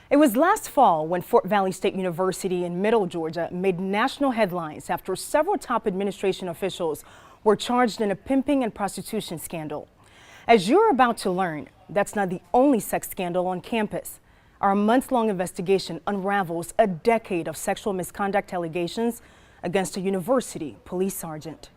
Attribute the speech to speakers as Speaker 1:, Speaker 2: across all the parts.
Speaker 1: It was last fall when Fort Valley State University in Middle Georgia made national headlines after several top administration officials were charged in a pimping and prostitution scandal. As you're about to learn, that's not the only sex scandal on campus. Our months-long investigation unravels a decade of sexual misconduct allegations against a university police sergeant.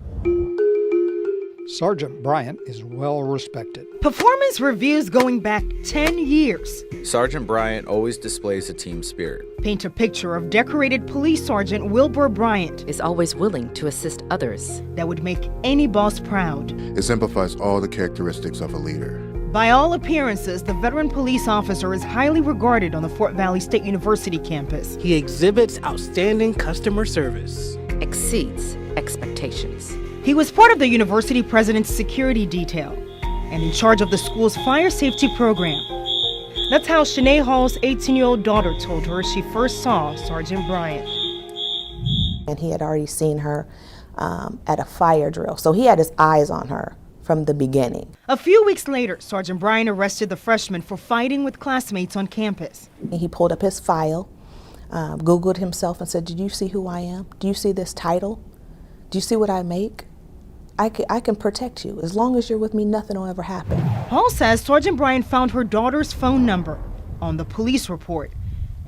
Speaker 2: Sergeant Bryant is well respected.
Speaker 1: Performance reviews going back 10 years
Speaker 3: Sergeant Bryant always displays a team spirit.
Speaker 1: paint a picture of decorated police sergeant Wilbur Bryant
Speaker 4: is always willing to assist others.
Speaker 1: that would make any boss proud.
Speaker 5: It exemplifies all the characteristics of a leader.
Speaker 1: By all appearances, the veteran police officer is highly regarded on the Fort Valley State University campus.
Speaker 6: He exhibits outstanding customer service.
Speaker 4: Exceeds expectations.
Speaker 1: He was part of the university president's security detail and in charge of the school's fire safety program. That's how Shanae Hall's 18-year-old daughter told her she first saw Sergeant Bryant.
Speaker 7: And he had already seen her at a fire drill, so he had his eyes on her from the beginning.
Speaker 1: A few weeks later, Sergeant Bryant arrested the freshman for fighting with classmates on campus.
Speaker 7: He pulled up his file, Googled himself and said, "Did you see who I am? Do you see this title? Do you see what I make? I can protect you. As long as you're with me, nothing will ever happen."
Speaker 1: Hall says Sergeant Bryant found her daughter's phone number on the police report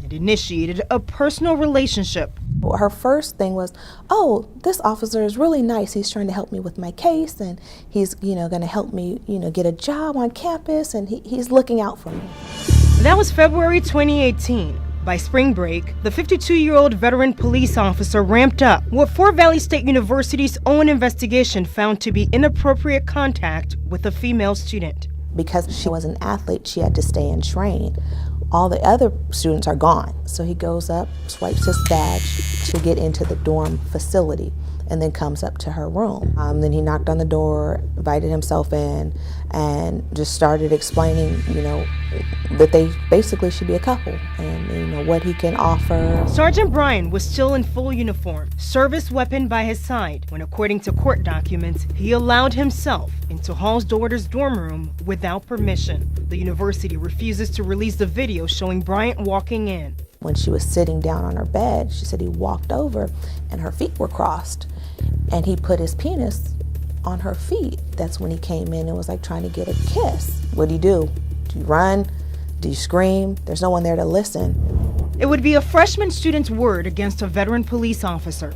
Speaker 1: and initiated a personal relationship.
Speaker 7: Her first thing was, "Oh, this officer is really nice. He's trying to help me with my case, and he's, going to help me, get a job on campus, and he's looking out for me."
Speaker 1: That was February 2018. By spring break, the 52-year-old veteran police officer ramped up what Fort Valley State University's own investigation found to be inappropriate contact with a female student.
Speaker 7: Because she was an athlete, she had to stay and train. All the other students are gone. So he goes up, swipes his badge to get into the dorm facility, and then comes up to her room. Then he knocked on the door, invited himself in, and just started explaining, that they basically should be a couple, and what he can offer.
Speaker 1: Sergeant Bryant was still in full uniform, service weapon by his side, when according to court documents, he allowed himself into Hall's daughter's dorm room without permission. The university refuses to release the video showing Bryant walking in.
Speaker 7: When she was sitting down on her bed, she said he walked over and her feet were crossed, and he put his penis on her feet. That's when he came in and was like trying to get a kiss. What do? Do you run? Do you scream? There's no one there to listen.
Speaker 1: It would be a freshman student's word against a veteran police officer.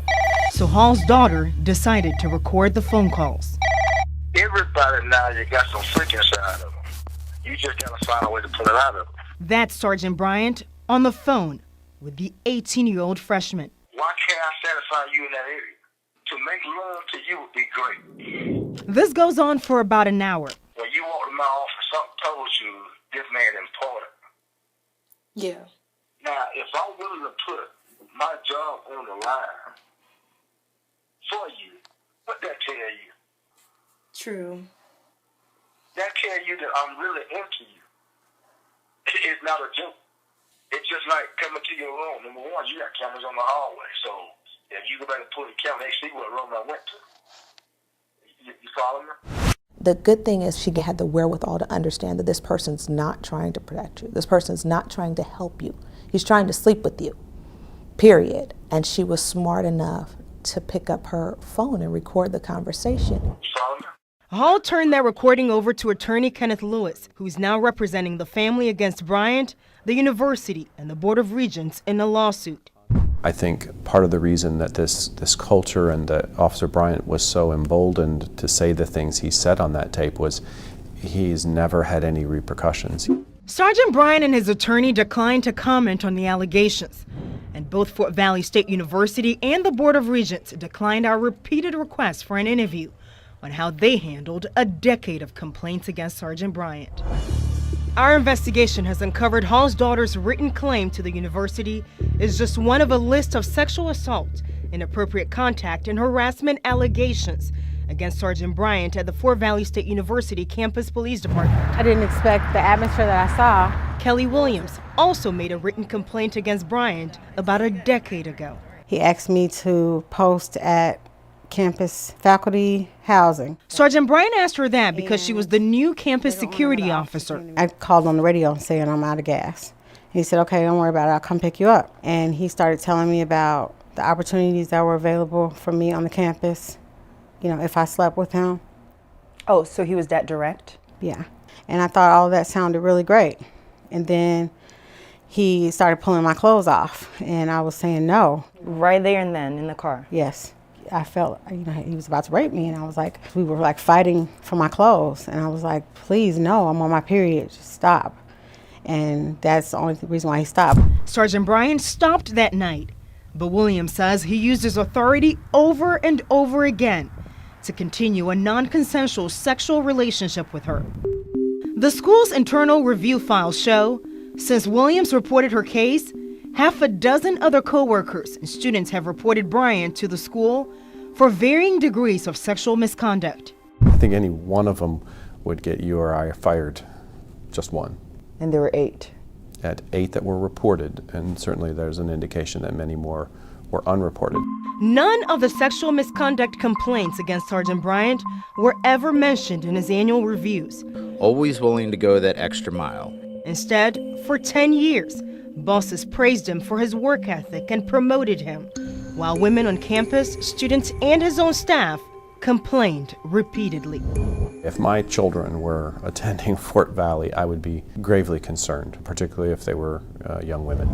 Speaker 1: So Hall's daughter decided to record the phone calls.
Speaker 8: Everybody now, you got some freak inside of them. You just gotta find a way to pull it out of them.
Speaker 1: That's Sergeant Bryant on the phone with the 18-year-old freshman.
Speaker 8: Why can't I satisfy you in that area? To make love to you would be great.
Speaker 1: This goes on for about an hour.
Speaker 8: When you walked in my office, something told you this man important.
Speaker 9: Yeah.
Speaker 8: Now, if I'm willing to put my job on the line for you, what that tell you?
Speaker 9: True.
Speaker 8: That tell you that I'm really into you. It's not a joke. It's just like coming to your room. Number one, you got cameras on the hallway, so if you go back and pull the camera, they see what room I went to. You follow me?
Speaker 7: The good thing is she had the wherewithal to understand that this person's not trying to protect you. This person's not trying to help you. He's trying to sleep with you, period. And she was smart enough to pick up her phone and record the conversation.
Speaker 8: You follow me?
Speaker 1: Hall turned that recording over to attorney Kenneth Lewis, who's now representing the family against Bryant, the university, and the Board of Regents in a lawsuit.
Speaker 10: I think part of the reason that this culture and that Officer Bryant was so emboldened to say the things he said on that tape was he's never had any repercussions.
Speaker 1: Sergeant Bryant and his attorney declined to comment on the allegations, and both Fort Valley State University and the Board of Regents declined our repeated requests for an interview on how they handled a decade of complaints against Sergeant Bryant. Our investigation has uncovered Hall's daughter's written claim to the university is just one of a list of sexual assault, inappropriate contact, and harassment allegations against Sergeant Bryant at the Fort Valley State University Campus Police Department.
Speaker 9: I didn't expect the atmosphere that I saw.
Speaker 1: Kelly Williams also made a written complaint against Bryant about a decade ago.
Speaker 11: He asked me to post at campus faculty housing.
Speaker 1: Sergeant Bryant asked her that because she was the new campus security officer.
Speaker 11: I called on the radio saying I'm out of gas. He said, okay, don't worry about it, I'll come pick you up. And he started telling me about the opportunities that were available for me on the campus, you know, if I slept with him.
Speaker 1: Oh, so he was that direct?
Speaker 11: Yeah. And I thought all of that sounded really great. And then he started pulling my clothes off, and I was saying no.
Speaker 1: Right there and then in the car?
Speaker 11: Yes. I felt, you know, he was about to rape me, and I was like, we were like fighting for my clothes. And I was like, please, no, I'm on my period, just stop. And that's the only reason why he stopped.
Speaker 1: Sergeant Bryant stopped that night, but Williams says he used his authority over and over again to continue a non-consensual sexual relationship with her. The school's internal review files show, since Williams reported her case, half a dozen other co-workers and students have reported Bryant to the school for varying degrees of sexual misconduct.
Speaker 10: I think any one of them would get you or I fired, just one.
Speaker 1: And there were 8.
Speaker 10: At 8 that were reported, and certainly there's an indication that many more were unreported.
Speaker 1: None of the sexual misconduct complaints against Sergeant Bryant were ever mentioned in his annual reviews.
Speaker 3: Always willing to go that extra mile.
Speaker 1: Instead, for 10 years, bosses praised him for his work ethic and promoted him, while women on campus, students, and his own staff complained repeatedly.
Speaker 10: If my children were attending Fort Valley, I would be gravely concerned, particularly if they were young women.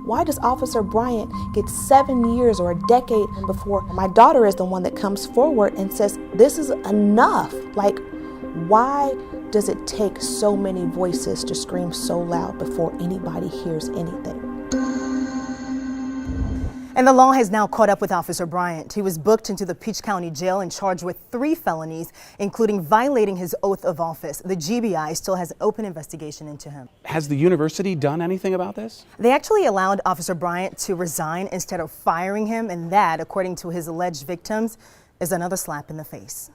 Speaker 7: Why does Officer Bryant get 7 years or a decade before my daughter is the one that comes forward and says, this is enough? Like, why does it take so many voices to scream so loud before anybody hears anything?
Speaker 1: And the law has now caught up with Officer Bryant. He was booked into the Peach County Jail and charged with 3 felonies, including violating his oath of office. The GBI still has an open investigation into him.
Speaker 6: Has the university done anything about this?
Speaker 1: They actually allowed Officer Bryant to resign instead of firing him, and that, according to his alleged victims, is another slap in the face.